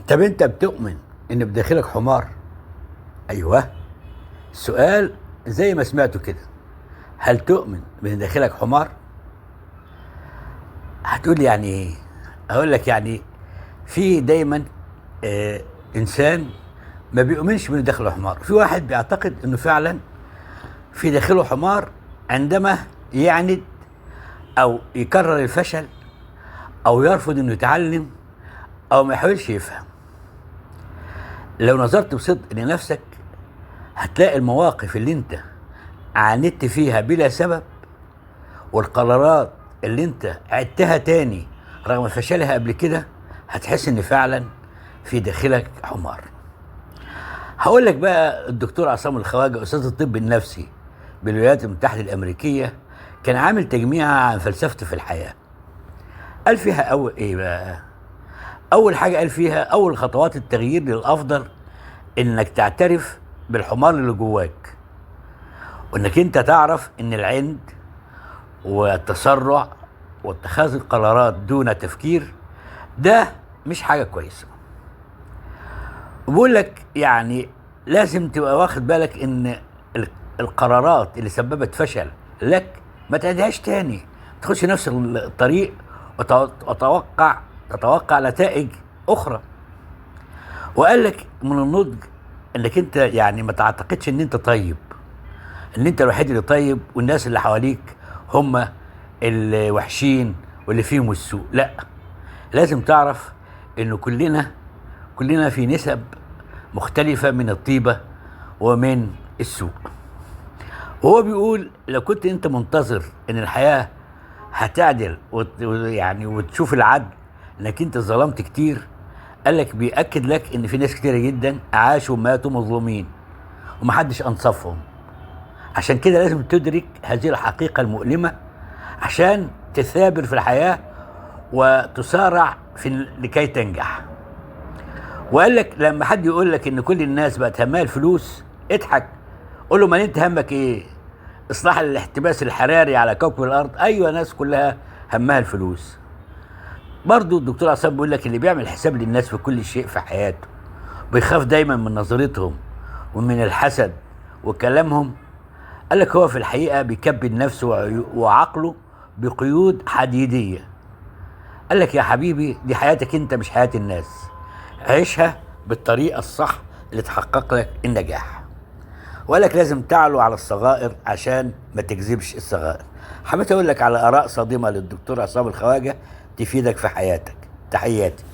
طب انت بتؤمن ان بداخلك حمار؟ ايوه. السؤال زي ما سمعته كده، هل تؤمن بان داخلك حمار؟ هتقول يعني ايه؟ اقول لك يعني في دايما آه انسان ما بيؤمنش بان داخله حمار. في واحد بيعتقد انه فعلا في داخله حمار عندما يعند او يكرر الفشل او يرفض انه يتعلم او ما يحاولش يفهم. لو نظرت بصدق لنفسك هتلاقي المواقف اللي انت عاندت فيها بلا سبب والقرارات اللي انت عدتها تاني رغم فشلها قبل كده هتحس ان فعلا في داخلك حمار. هقول لك بقى الدكتور عصام الخواجه استاذ الطب النفسي بالولايات المتحده الامريكيه كان عامل تجميعه عن فلسفته في الحياه. قال فيها اول ايه بقى؟ اول حاجه قال فيها اول خطوات التغيير للافضل انك تعترف بالحمار اللي جواك، وانك انت تعرف ان العند والتسرع واتخاذ القرارات دون تفكير ده مش حاجه كويسه. وبقول لك يعني لازم تبقى واخد بالك ان القرارات اللي سببت فشل لك ما تعيدهاش تاني، ما تخش نفس الطريق وتتوقع نتائج اخرى. وقال لك من النضج انك انت يعني ما تعتقدش ان انت طيب، ان انت الوحيد اللي طيب والناس اللي حواليك هم اللي وحشين واللي فيهم السوء. لا، لازم تعرف انه كلنا في نسب مختلفة من الطيبة ومن السوء. وهو بيقول لو كنت انت منتظر ان الحياة هتعدل يعني وتشوف العدل انك انت ظلمت كتير، قال لك بيأكد لك ان في ناس كتيرة جدا عاشوا وماتوا مظلومين ومحدش انصفهم. عشان كده لازم تدرك هذه الحقيقة المؤلمة عشان تثابر في الحياة وتسارع لكي تنجح. وقال لك لما حد يقول لك ان كل الناس بقت همها الفلوس اضحك، قول له ما انت همك ايه؟ اصلاح الاحتباس الحراري على كوكب الارض؟ ايوه، ناس كلها همها الفلوس. برضو الدكتور عصام بيقول لك اللي بيعمل حساب للناس في كل شيء في حياته بيخاف دايما من نظرتهم ومن الحسد وكلامهم، قال لك هو في الحقيقه بيكبد نفسه وعقله بقيود حديديه. قال لك يا حبيبي دي حياتك انت مش حياه الناس، عيشها بالطريقه الصح اللي تحقق لك النجاح. وقال لك لازم تعلو على الصغائر عشان ما تجذبش الصغائر. حبيت اقول لك على اراء صادمه للدكتور عصام الخواجه تفيدك في حياتك. تحياتي.